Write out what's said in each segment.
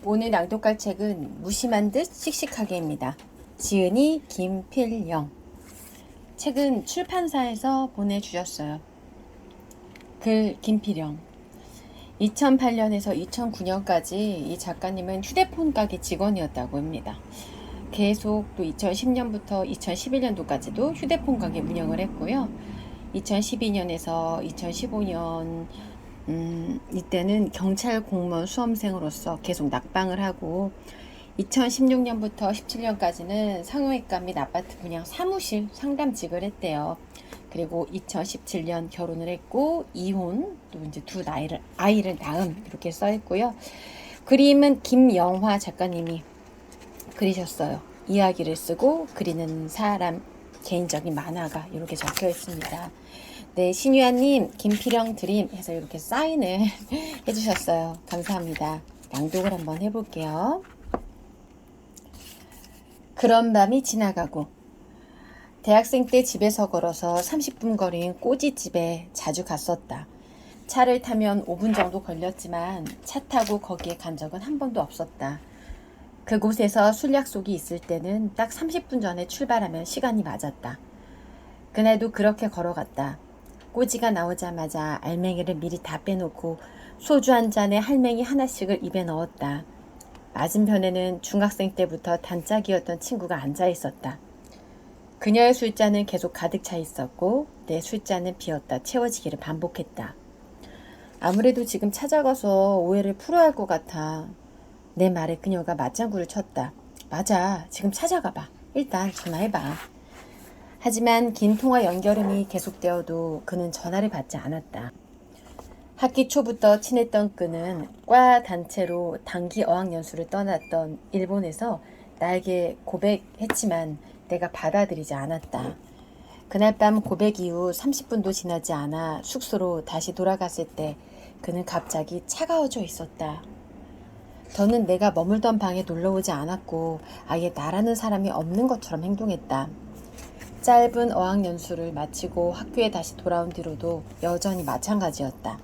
오늘 낭독할 책은 무심한 듯 씩씩하게입니다. 지은이 김필영. 책은 출판사에서 보내주셨어요. 글 김필영. 2008년에서 2009년까지 이 작가님은 휴대폰 가게 직원이었다고 합니다. 계속 또 2010년부터 2011년도까지도 휴대폰 가게 운영을 했고요. 2012년에서 2015년 이때는 경찰 공무원 수험생으로서 계속 낙방을 하고 2016년부터 17년까지는 상호회과 및 아파트 분양 사무실 상담직을 했대요. 그리고 2017년 결혼을 했고 이혼, 또 이제 두 아이를 낳음 이렇게 써 있고요. 그림은 김영화 작가님이 그리셨어요. 이야기를 쓰고 그리는 사람 개인적인 만화가 이렇게 적혀 있습니다. 네, 신유아님, 김필영 드림 해서 이렇게 사인을 해주셨어요. 감사합니다. 낭독을 한번 해볼게요. 그런 밤이 지나가고 대학생 때 집에서 걸어서 30분 거리인 꼬지집에 자주 갔었다. 차를 타면 5분 정도 걸렸지만 차 타고 거기에 간 적은 한 번도 없었다. 그곳에서 술 약속이 있을 때는 딱 30분 전에 출발하면 시간이 맞았다. 그날도 그렇게 걸어갔다. 꼬지가 나오자마자 알맹이를 미리 다 빼놓고 소주 한 잔에 할맹이 하나씩을 입에 넣었다. 맞은편에는 중학생 때부터 단짝이었던 친구가 앉아 있었다. 그녀의 술잔은 계속 가득 차 있었고 내 술잔은 비었다 채워지기를 반복했다. 아무래도 지금 찾아가서 오해를 풀어야 할 것 같아. 내 말에 그녀가 맞장구를 쳤다. 맞아, 지금 찾아가봐. 일단 전화해봐. 하지만 긴 통화 연결음이 계속되어도 그는 전화를 받지 않았다. 학기 초부터 친했던 그는 과 단체로 단기 어학연수를 떠났던 일본에서 나에게 고백했지만 내가 받아들이지 않았다. 그날 밤 고백 이후 30분도 지나지 않아 숙소로 다시 돌아갔을 때 그는 갑자기 차가워져 있었다. 더는 내가 머물던 방에 놀러오지 않았고 아예 나라는 사람이 없는 것처럼 행동했다. 짧은 어학연수를 마치고 학교에 다시 돌아온 뒤로도 여전히 마찬가지였다.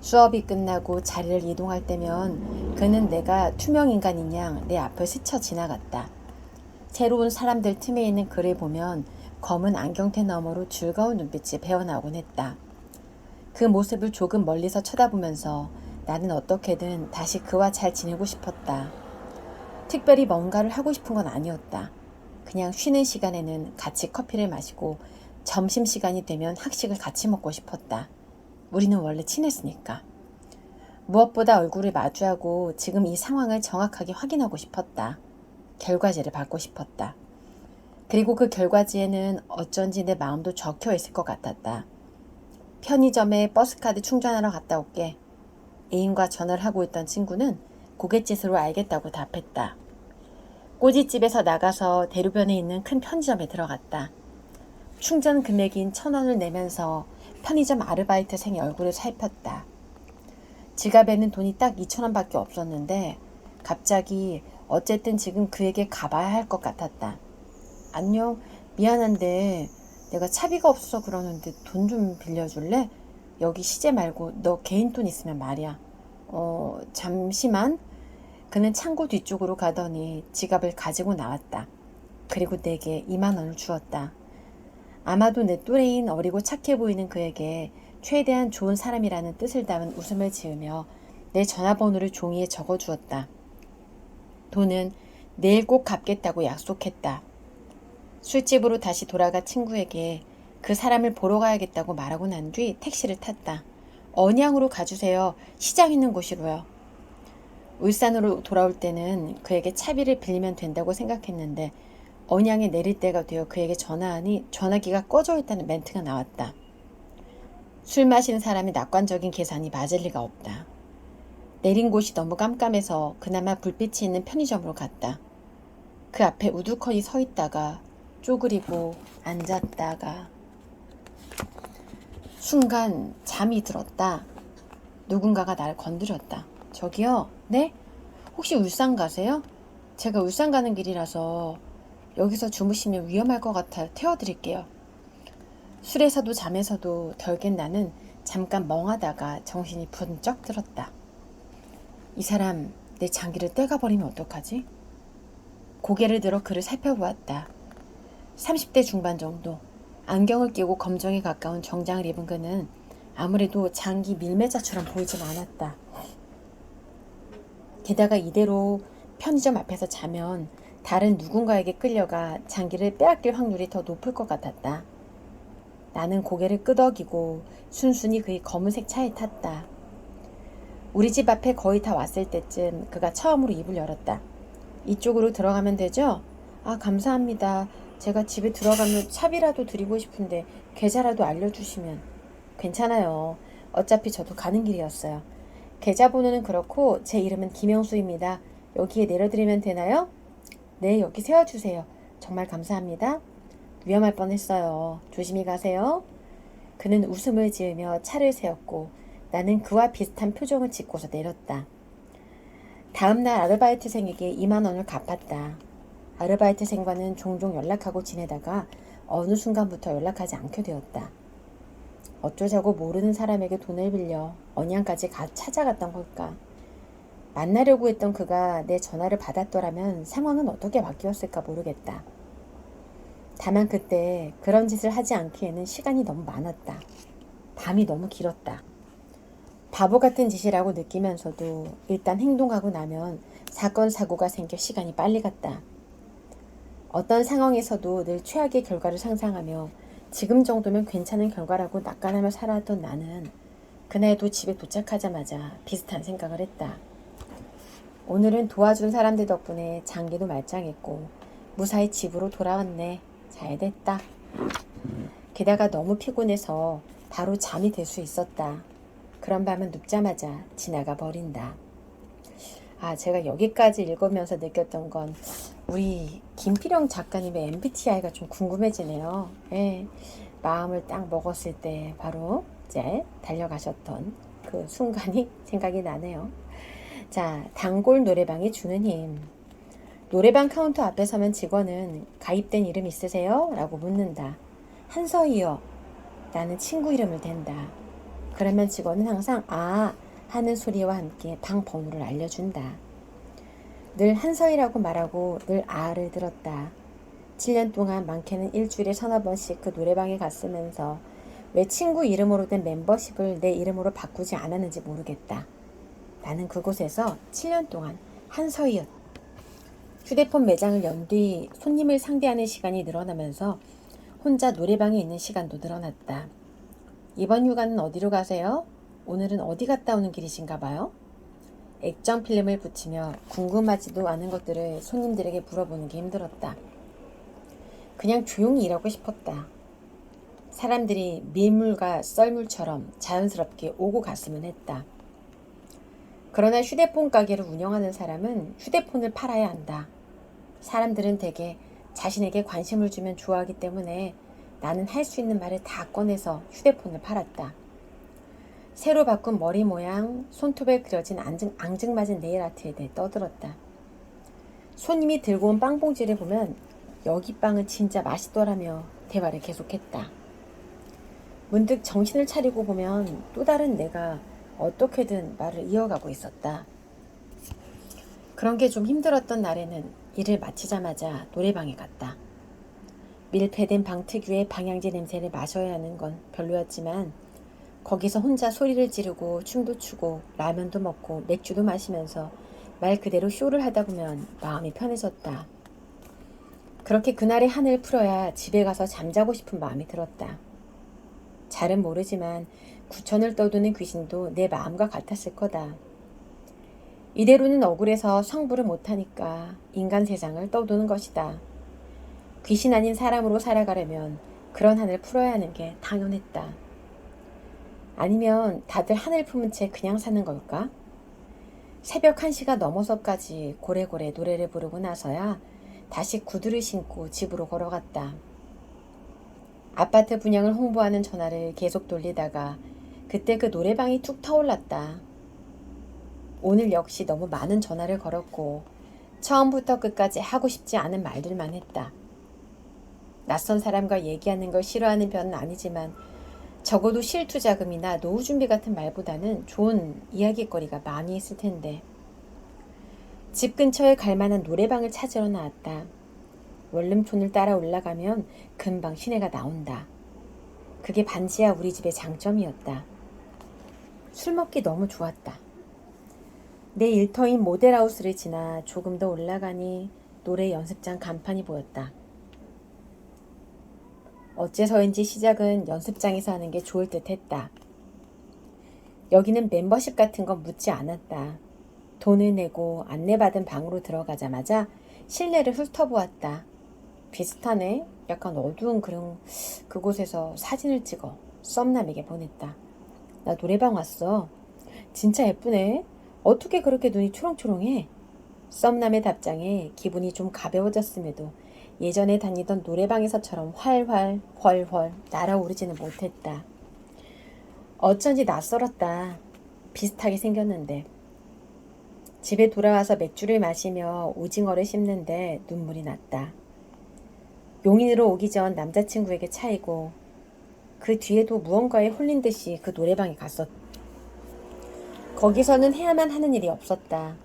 수업이 끝나고 자리를 이동할 때면 그는 내가 투명인간인 양 내 앞을 스쳐 지나갔다. 새로운 사람들 틈에 있는 그를 보면 검은 안경테 너머로 즐거운 눈빛이 배어나오곤 했다. 그 모습을 조금 멀리서 쳐다보면서 나는 어떻게든 다시 그와 잘 지내고 싶었다. 특별히 뭔가를 하고 싶은 건 아니었다. 그냥 쉬는 시간에는 같이 커피를 마시고 점심시간이 되면 학식을 같이 먹고 싶었다. 우리는 원래 친했으니까. 무엇보다 얼굴을 마주하고 지금 이 상황을 정확하게 확인하고 싶었다. 결과지를 받고 싶었다. 그리고 그 결과지에는 어쩐지 내 마음도 적혀 있을 것 같았다. 편의점에 버스카드 충전하러 갔다 올게. 애인과 전화를 하고 있던 친구는 고갯짓으로 알겠다고 답했다. 꼬지집에서 나가서 대로변에 있는 큰 편의점에 들어갔다. 충전 금액인 1,000원을 내면서 편의점 아르바이트생의 얼굴을 살폈다. 지갑에는 돈이 딱 2,000원밖에 없었는데 갑자기 어쨌든 지금 그에게 가봐야 할 것 같았다. 안녕, 미안한데 내가 차비가 없어서 그러는데 돈 좀 빌려줄래? 여기 시제 말고 너 개인 돈 있으면 말이야. 잠시만. 그는 창고 뒤쪽으로 가더니 지갑을 가지고 나왔다. 그리고 내게 2만 원을 주었다. 아마도 내 또래인 어리고 착해 보이는 그에게 최대한 좋은 사람이라는 뜻을 담은 웃음을 지으며 내 전화번호를 종이에 적어주었다. 돈은 내일 꼭 갚겠다고 약속했다. 술집으로 다시 돌아가 친구에게 그 사람을 보러 가야겠다고 말하고 난 뒤 택시를 탔다. 언양으로 가주세요. 시장 있는 곳이로요. 울산으로 돌아올 때는 그에게 차비를 빌리면 된다고 생각했는데 언양에 내릴 때가 되어 그에게 전화하니 전화기가 꺼져 있다는 멘트가 나왔다. 술 마시는 사람이 낙관적인 계산이 맞을 리가 없다. 내린 곳이 너무 깜깜해서 그나마 불빛이 있는 편의점으로 갔다. 그 앞에 우두커니 서 있다가 쪼그리고 앉았다가 순간 잠이 들었다. 누군가가 나를 건드렸다. 저기요, 네? 혹시 울산 가세요? 제가 울산 가는 길이라서 여기서 주무시면 위험할 것 같아 태워드릴게요. 술에서도 잠에서도 덜 깬 나는 잠깐 멍하다가 정신이 번쩍 들었다. 이 사람 내 장기를 떼가버리면 어떡하지? 고개를 들어 그를 살펴보았다. 30대 중반 정도. 안경을 끼고 검정에 가까운 정장을 입은 그는 아무래도 장기 밀매자처럼 보이진 않았다. 게다가 이대로 편의점 앞에서 자면 다른 누군가에게 끌려가 장기를 빼앗길 확률이 더 높을 것 같았다. 나는 고개를 끄덕이고 순순히 그의 검은색 차에 탔다. 우리 집 앞에 거의 다 왔을 때쯤 그가 처음으로 입을 열었다. 이쪽으로 들어가면 되죠? 아, 감사합니다. 제가 집에 들어가면 차비라도 드리고 싶은데 계좌라도 알려주시면. 괜찮아요. 어차피 저도 가는 길이었어요. 계좌번호는 그렇고 제 이름은 김영수입니다. 여기에 내려드리면 되나요? 네, 여기 세워주세요. 정말 감사합니다. 위험할 뻔했어요. 조심히 가세요. 그는 웃음을 지으며 차를 세웠고 나는 그와 비슷한 표정을 짓고서 내렸다. 다음 날 아르바이트생에게 2만 원을 갚았다. 아르바이트생과는 종종 연락하고 지내다가 어느 순간부터 연락하지 않게 되었다. 어쩌자고 모르는 사람에게 돈을 빌려 언양까지 찾아갔던 걸까? 만나려고 했던 그가 내 전화를 받았더라면 상황은 어떻게 바뀌었을까 모르겠다. 다만 그때 그런 짓을 하지 않기에는 시간이 너무 많았다. 밤이 너무 길었다. 바보 같은 짓이라고 느끼면서도 일단 행동하고 나면 사건 사고가 생겨 시간이 빨리 갔다. 어떤 상황에서도 늘 최악의 결과를 상상하며 지금 정도면 괜찮은 결과라고 낙관하며 살아왔던 나는 그날도 집에 도착하자마자 비슷한 생각을 했다. 오늘은 도와준 사람들 덕분에 장기도 말짱했고 무사히 집으로 돌아왔네. 잘 됐다. 게다가 너무 피곤해서 바로 잠이 들 수 있었다. 그런 밤은 눕자마자 지나가 버린다. 아, 제가 여기까지 읽으면서 느꼈던 건 우리 김필영 작가님의 MBTI가 좀 궁금해지네요. 예, 마음을 딱 먹었을 때 바로 이제 달려가셨던 그 순간이 생각이 나네요. 자, 단골 노래방이 주는 힘. 노래방 카운터 앞에 서면 직원은 가입된 이름 있으세요? 라고 묻는다. 한서희요. 나는 친구 이름을 댄다. 그러면 직원은 항상 아 하는 소리와 함께 방 번호를 알려준다. 늘 한서희라고 말하고 늘 아를 들었다. 7년 동안 많게는 일주일에 서너 번씩 그 노래방에 갔으면서 왜 친구 이름으로 된 멤버십을 내 이름으로 바꾸지 않았는지 모르겠다. 나는 그곳에서 7년 동안 한서희였다. 휴대폰 매장을 연 뒤 손님을 상대하는 시간이 늘어나면서 혼자 노래방에 있는 시간도 늘어났다. 이번 휴가는 어디로 가세요? 오늘은 어디 갔다 오는 길이신가 봐요? 액정 필름을 붙이며 궁금하지도 않은 것들을 손님들에게 물어보는 게 힘들었다. 그냥 조용히 일하고 싶었다. 사람들이 밀물과 썰물처럼 자연스럽게 오고 갔으면 했다. 그러나 휴대폰 가게를 운영하는 사람은 휴대폰을 팔아야 한다. 사람들은 대개 자신에게 관심을 주면 좋아하기 때문에 나는 할 수 있는 말을 다 꺼내서 휴대폰을 팔았다. 새로 바꾼 머리 모양, 손톱에 그려진 앙증맞은 네일 아트에 대해 떠들었다. 손님이 들고 온 빵봉지를 보면 여기 빵은 진짜 맛있더라며 대화를 계속했다. 문득 정신을 차리고 보면 또 다른 내가 어떻게든 말을 이어가고 있었다. 그런 게 좀 힘들었던 날에는 일을 마치자마자 노래방에 갔다. 밀폐된 방 특유의 방향제 냄새를 마셔야 하는 건 별로였지만 거기서 혼자 소리를 지르고 춤도 추고 라면도 먹고 맥주도 마시면서 말 그대로 쇼를 하다 보면 마음이 편해졌다. 그렇게 그날의 한을 풀어야 집에 가서 잠자고 싶은 마음이 들었다. 잘은 모르지만 구천을 떠도는 귀신도 내 마음과 같았을 거다. 이대로는 억울해서 성불을 못하니까 인간 세상을 떠도는 것이다. 귀신 아닌 사람으로 살아가려면 그런 한을 풀어야 하는 게 당연했다. 아니면 다들 한을 품은 채 그냥 사는 걸까? 새벽 1시가 넘어서까지 고래고래 노래를 부르고 나서야 다시 구두를 신고 집으로 걸어갔다. 아파트 분양을 홍보하는 전화를 계속 돌리다가 그때 그 노래방이 툭 터올랐다. 오늘 역시 너무 많은 전화를 걸었고 처음부터 끝까지 하고 싶지 않은 말들만 했다. 낯선 사람과 얘기하는 걸 싫어하는 편은 아니지만 적어도 실투자금이나 노후 준비 같은 말보다는 좋은 이야기거리가 많이 있을 텐데 집 근처에 갈 만한 노래방을 찾으러 나왔다. 원룸촌을 따라 올라가면 금방 시내가 나온다. 그게 반지하 우리 집의 장점이었다. 술 먹기 너무 좋았다. 내 일터인 모델하우스를 지나 조금 더 올라가니 노래 연습장 간판이 보였다. 어째서인지 시작은 연습장에서 하는 게 좋을 듯 했다. 여기는 멤버십 같은 건 묻지 않았다. 돈을 내고 안내받은 방으로 들어가자마자 실내를 훑어보았다. 비슷하네. 약간 어두운 그곳에서 사진을 찍어 썸남에게 보냈다. 나 노래방 왔어. 진짜 예쁘네. 어떻게 그렇게 눈이 초롱초롱해? 썸남의 답장에 기분이 좀 가벼워졌음에도 예전에 다니던 노래방에서처럼 활활 훨훨 날아오르지는 못했다. 어쩐지 낯설었다. 비슷하게 생겼는데. 집에 돌아와서 맥주를 마시며 오징어를 씹는데 눈물이 났다. 용인으로 오기 전 남자친구에게 차이고 그 뒤에도 무언가에 홀린 듯이 그 노래방에 갔었다. 거기서는 해야만 하는 일이 없었다.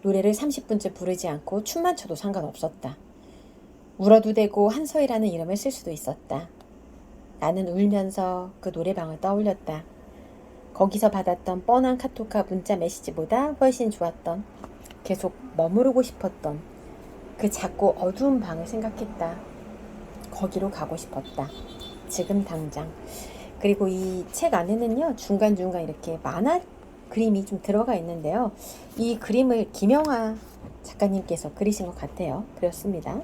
노래를 30분째 부르지 않고 춤만 춰도 상관없었다. 울어도 되고 한서희라는 이름을 쓸 수도 있었다. 나는 울면서 그 노래방을 떠올렸다. 거기서 받았던 뻔한 카톡과 문자 메시지보다 훨씬 좋았던, 계속 머무르고 싶었던 그 작고 어두운 방을 생각했다. 거기로 가고 싶었다. 지금 당장. 그리고 이 책 안에는요, 중간중간 이렇게 만화 그림이 좀 들어가 있는데요. 이 그림을 김영하 작가님께서 그리신 것 같아요. 그렇습니다.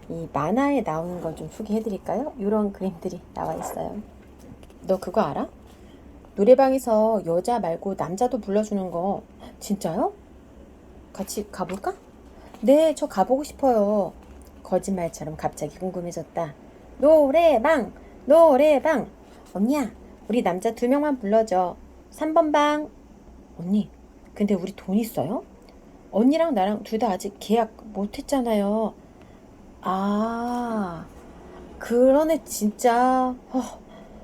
이 만화에 나오는 걸 좀 소개해드릴까요? 이런 그림들이 나와 있어요. 너 그거 알아? 노래방에서 여자 말고 남자도 불러주는 거 진짜요? 같이 가볼까? 네, 저 가보고 싶어요. 거짓말처럼 갑자기 궁금해졌다. 노래방! 노래방! 언니야, 우리 남자 2명만 불러줘. 3번 방. 언니, 근데 우리 돈 있어요? 언니랑 나랑 둘 다 아직 계약 못했잖아요. 아, 그러네 진짜.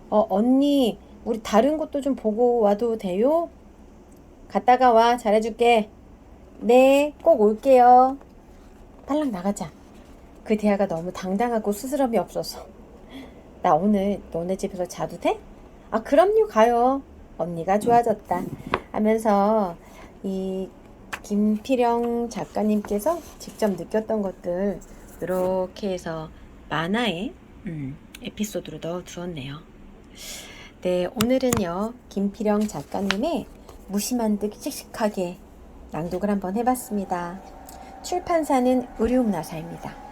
언니, 우리 다른 곳도 좀 보고 와도 돼요? 갔다가 와, 잘해줄게. 네, 꼭 올게요. 빨랑 나가자. 그 대화가 너무 당당하고 스스럼이 없어서. 나 오늘 너네 집에서 자도 돼? 아, 그럼요, 가요. 언니가 좋아졌다 하면서 이 김필영 작가님께서 직접 느꼈던 것들 이렇게 해서 만화에 에피소드로 넣어두었네요. 네, 오늘은요 김필영 작가님의 무심한 듯 씩씩하게 낭독을 한번 해봤습니다. 출판사는 의류음나사입니다.